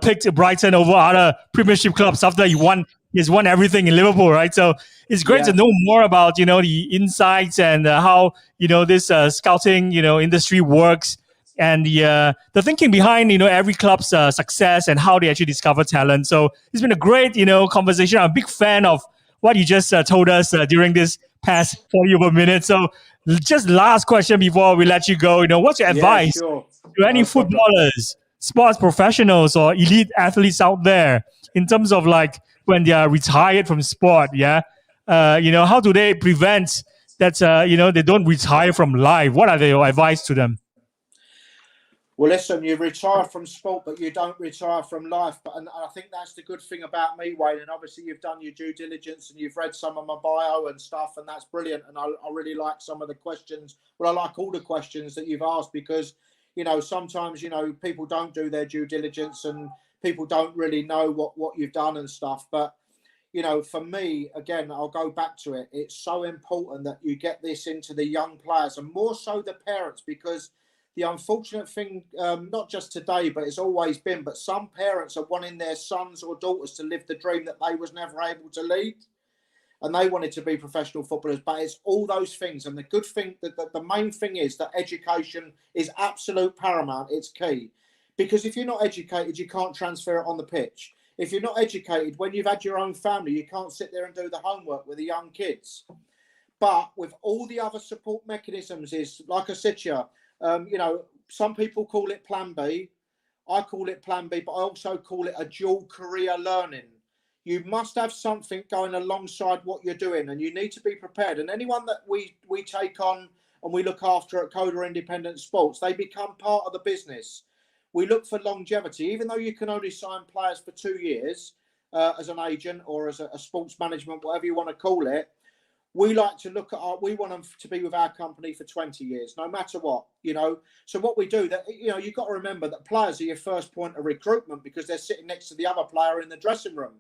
A: picked Brighton over other Premiership clubs after he's won everything in Liverpool, right? So it's great to know more about the insights and how this scouting industry works, and the thinking behind every club's success and how they actually discover talent. So it's been a great conversation. I'm a big fan of what you just told us during this past 40 over minutes. So just last question before we let you go. What's your advice to any footballers, sports professionals, or elite athletes out there in terms of when they are retired from sport? How do they prevent that they don't retire from life? What are your advice to them?
B: Well, listen, you retire from sport, but you don't retire from life. And I think that's the good thing about me, Wayne. And obviously, you've done your due diligence and you've read some of my bio and stuff, and that's brilliant. And I really like some of the questions. Well, I like all the questions that you've asked because, sometimes, people don't do their due diligence and people don't really know what you've done and stuff. But, for me, again, I'll go back to it. It's so important that you get this into the young players and more so the parents, because the unfortunate thing, not just today, but it's always been, but some parents are wanting their sons or daughters to live the dream that they was never able to lead. And they wanted to be professional footballers, but it's all those things. And the good thing, the main thing is that education is absolute paramount. It's key. Because if you're not educated, you can't transfer it on the pitch. If you're not educated, when you've had your own family, you can't sit there and do the homework with the young kids. But with all the other support mechanisms, is like I said to you, some people call it Plan B. I call it Plan B, but I also call it a dual career learning. You must have something going alongside what you're doing, and you need to be prepared. And anyone that we take on and we look after at Coda Independent Sports, they become part of the business. We look for longevity, even though you can only sign players for 2 years as an agent or as a sports management, whatever you want to call it. We like to look at we want them to be with our company for 20 years, no matter what, So what we do, that you've got to remember that players are your first point of recruitment because they're sitting next to the other player in the dressing room.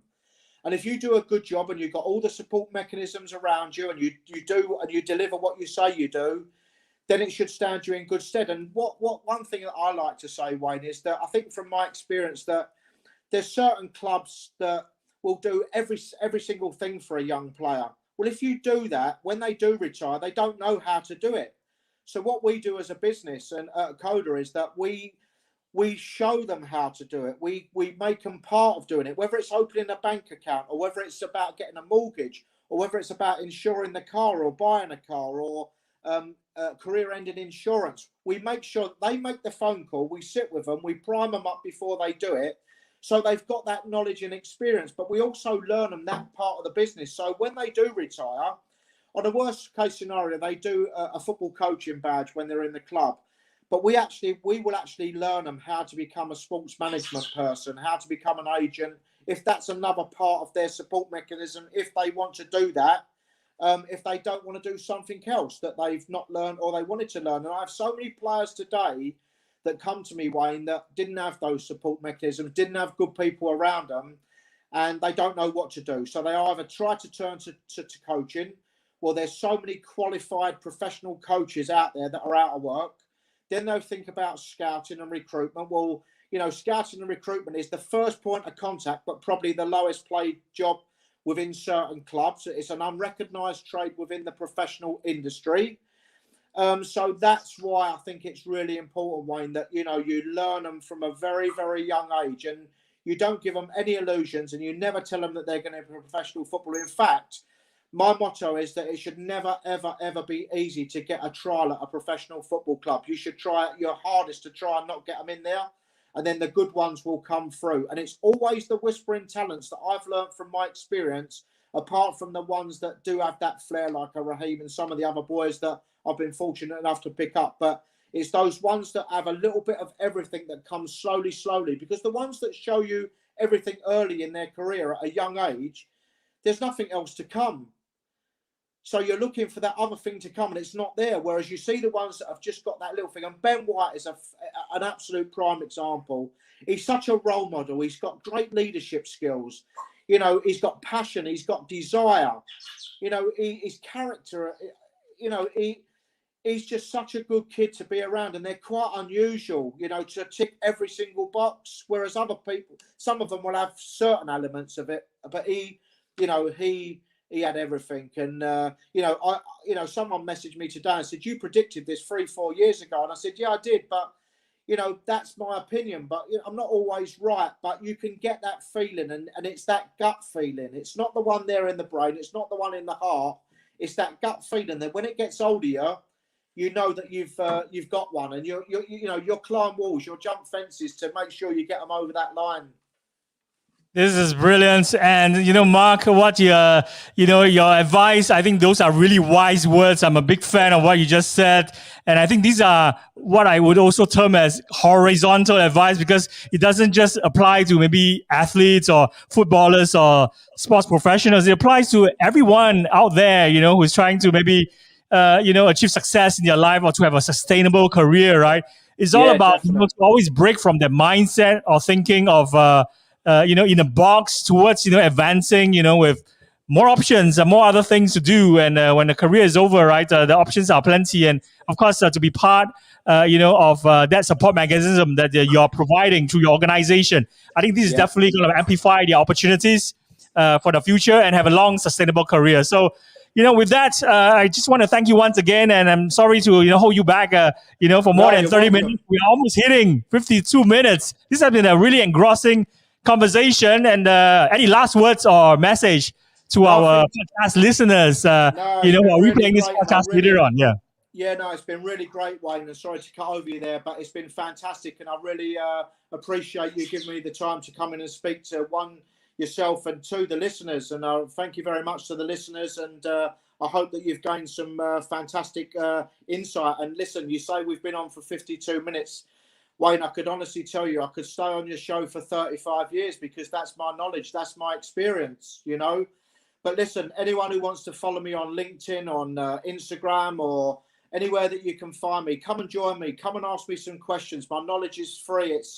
B: And if you do a good job and you've got all the support mechanisms around you and you deliver what you say you do, then it should stand you in good stead. And one thing that I like to say, Wayne, is that I think from my experience that there's certain clubs that will do every single thing for a young player. Well, if you do that, when they do retire, they don't know how to do it. So what we do as a business and at Coda is that we show them how to do it. We make them part of doing it, whether it's opening a bank account or whether it's about getting a mortgage or whether it's about insuring the car or buying a car or career-ending insurance. We make sure they make the phone call. We sit with them. We prime them up before they do it. So they've got that knowledge and experience, but we also learn them that part of the business. So when they do retire, on the worst case scenario, they do a football coaching badge when they're in the club. But we will actually learn them how to become a sports management person, how to become an agent, if that's another part of their support mechanism, if they want to do that, if they don't want to do something else that they've not learned or they wanted to learn. And I have so many players today that come to me, Wayne, that didn't have those support mechanisms, didn't have good people around them, and they don't know what to do. So they either try to turn to coaching. Well, there's so many qualified professional coaches out there that are out of work. Then they'll think about scouting and recruitment. Well, scouting and recruitment is the first point of contact, but probably the lowest paid job within certain clubs. It's an unrecognised trade within the professional industry. So that's why I think it's really important, Wayne, that, you learn them from a very, very young age and you don't give them any illusions and you never tell them that they're going to be a professional footballer. In fact, my motto is that it should never, ever, ever be easy to get a trial at a professional football club. You should try your hardest to try and not get them in there. And then the good ones will come through. And it's always the whispering talents that I've learned from my experience, apart from the ones that do have that flair like a Raheem and some of the other boys that I've been fortunate enough to pick up. But it's those ones that have a little bit of everything that comes slowly. Because the ones that show you everything early in their career at a young age, there's nothing else to come. So you're looking for that other thing to come and it's not there. Whereas you see the ones that have just got that little thing. And Ben White is an absolute prime example. He's such a role model. He's got great leadership skills. He's got passion. He's got desire. His character, he's just such a good kid to be around. And they're quite unusual, to tick every single box. Whereas other people, some of them will have certain elements of it. But he had everything. And, someone messaged me today and said, you predicted this 3-4 years ago. And I said, yeah, I did. But, that's my opinion. But I'm not always right. But you can get that feeling. And it's that gut feeling. It's not the one there in the brain. It's not the one in the heart. It's that gut feeling that when it gets older, you know that you've got one. And you'll climb walls, you'll jump fences to make sure you get them over that line.
A: This is brilliant. And, Mark, what your advice, I think those are really wise words. I'm a big fan of what you just said. And I think these are what I would also term as horizontal advice because it doesn't just apply to maybe athletes or footballers or sports professionals. It applies to everyone out there, who's trying to maybe, achieve success in their life or to have a sustainable career, right? It's all about to always break from that mindset or thinking of, in a box towards, advancing, with more options and more other things to do. And when the career is over, right, the options are plenty. And of course, to be part of that support mechanism that you're providing through your organization. I think this is definitely going to amplify the opportunities for the future and have a long, sustainable career. So, with that, I just want to thank you once again, and I'm sorry to hold you back, for more than 30 minutes. We're almost hitting 52 minutes. This has been a really engrossing conversation. And any last words or message to our podcast listeners? Who are replaying this podcast later on?
B: Yeah, no, it's been really great, Wayne. And sorry to cut over you there, but it's been fantastic, and I really appreciate you giving me the time to come in and speak to yourself and to the listeners. And thank you very much to the listeners, and I hope that you've gained some fantastic insight. And listen, you say we've been on for 52 minutes. Wayne, I could honestly tell you I could stay on your show for 35 years because that's my knowledge, that's my experience, But listen, anyone who wants to follow me on LinkedIn, on Instagram, or anywhere that you can find me, come and join me, come and ask me some questions. My knowledge is free. It's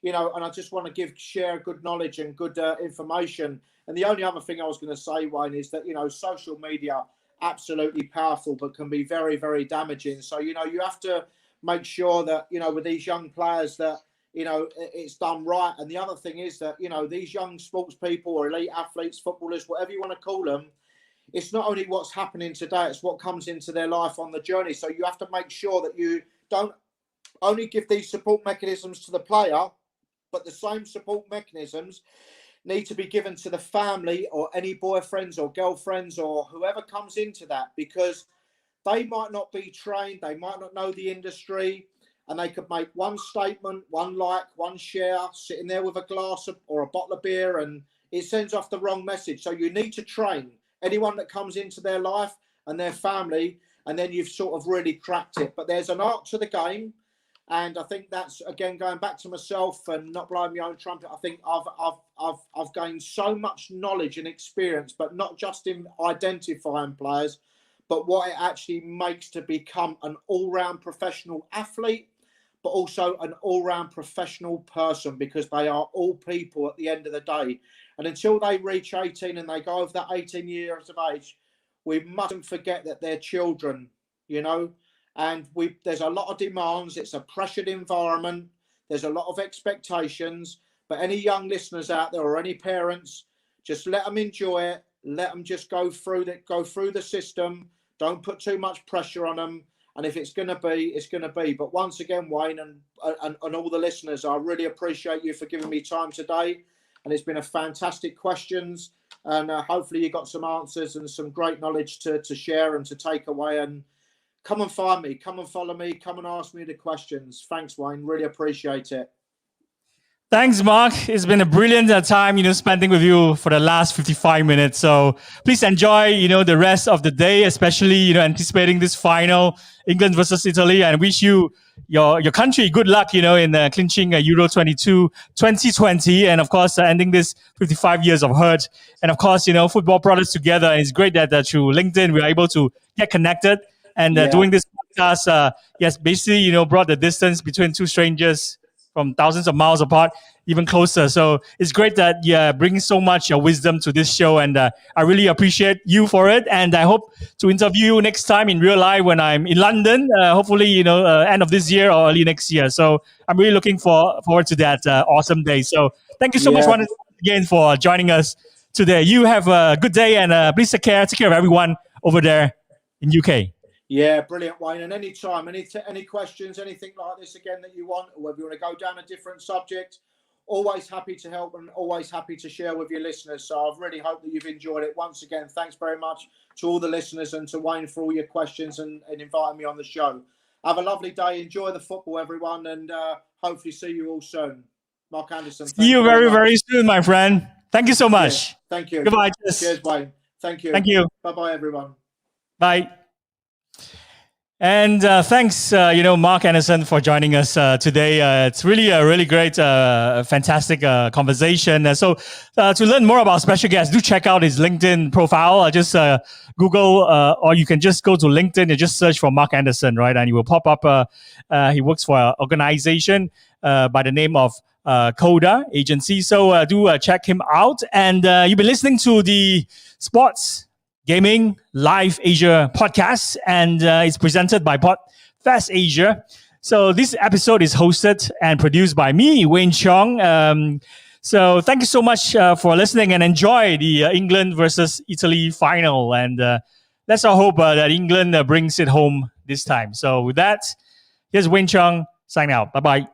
B: and I just want to share good knowledge and good information. And the only other thing I was going to say, Wayne, is that, social media, absolutely powerful, but can be very, very damaging. So, you have to make sure that, with these young players that, it's done right. And the other thing is that, these young sports people or elite athletes, footballers, whatever you want to call them, it's not only what's happening today, it's what comes into their life on the journey. So you have to make sure that you don't only give these support mechanisms to the player, but the same support mechanisms need to be given to the family or any boyfriends or girlfriends or whoever comes into that, because they might not be trained, they might not know the industry, and they could make one statement, one like, one share, sitting there with a glass or a bottle of beer, and it sends off the wrong message. So you need to train anyone that comes into their life and their family, and then you've sort of really cracked it. But there's an art to the game. And I think that's, again, going back to myself and not blowing my own trumpet, I think I've gained so much knowledge and experience, but not just in identifying players, but what it actually makes to become an all-round professional athlete, but also an all-round professional person, because they are all people at the end of the day. And until they reach 18 and they go over that 18 years of age, we mustn't forget that they're children, and there's a lot of demands. It's a pressured environment. There's a lot of expectations. But any young listeners out there or any parents, just let them enjoy it. Let them just go through the system. Don't put too much pressure on them. And if it's going to be, it's going to be. But once again, Wayne and all the listeners, I really appreciate you for giving me time today. And it's been a fantastic questions. And hopefully you got some answers and some great knowledge to share and to take away. And come and find me, come and follow me, come and ask me the questions. Thanks, Wayne. Really appreciate it.
A: Thanks, Mark. It's been a brilliant time, spending with you for the last 55 minutes. So please enjoy, the rest of the day, especially, anticipating this final, England versus Italy, and wish you, your country, good luck, in clinching Euro 2020, and of course, ending this 55 years of hurt. And of course, football brought us together, and it's great that through LinkedIn, we are able to get connected. And doing this podcast, basically, brought the distance between two strangers from thousands of miles apart even closer. So it's great that you're bringing so much wisdom to this show. And I really appreciate you for it. And I hope to interview you next time in real life when I'm in London, hopefully, end of this year or early next year. So I'm really looking forward to that awesome day. So thank you so much once again for joining us today. You have a good day, and please take care of everyone over there in UK.
B: Yeah, brilliant, Wayne. And anytime, any questions, anything like this again that you want, or whether you want to go down a different subject, always happy to help and always happy to share with your listeners. So I really hope that you've enjoyed it. Once again, thanks very much to all the listeners and to Wayne for all your questions and inviting me on the show. Have a lovely day. Enjoy the football, everyone, and hopefully see you all soon. Mark Anderson.
A: See you very, very soon, my friend. Thank you so much.
B: Yeah, thank you.
A: Goodbye.
B: Cheers, Wayne. Thank you.
A: Thank you.
B: Bye-bye, everyone.
A: Bye. And thanks, Mark Anderson, for joining us today. It's really a really great, fantastic conversation. So to learn more about special guest, do check out his LinkedIn profile. Just Google, or you can just go to LinkedIn and just search for Mark Anderson, right? And he will pop up. He works for an organization by the name of Coda Agency. So do check him out. And you've been listening to the Sports Gaming Live Asia podcast, and it's presented by PodFest Asia. So this episode is hosted and produced by me, Wayne Chong. So thank you so much for listening and enjoy the England versus Italy final. And let's all hope that England brings it home this time. So with that, here's Wayne Chong signing out. Bye-bye.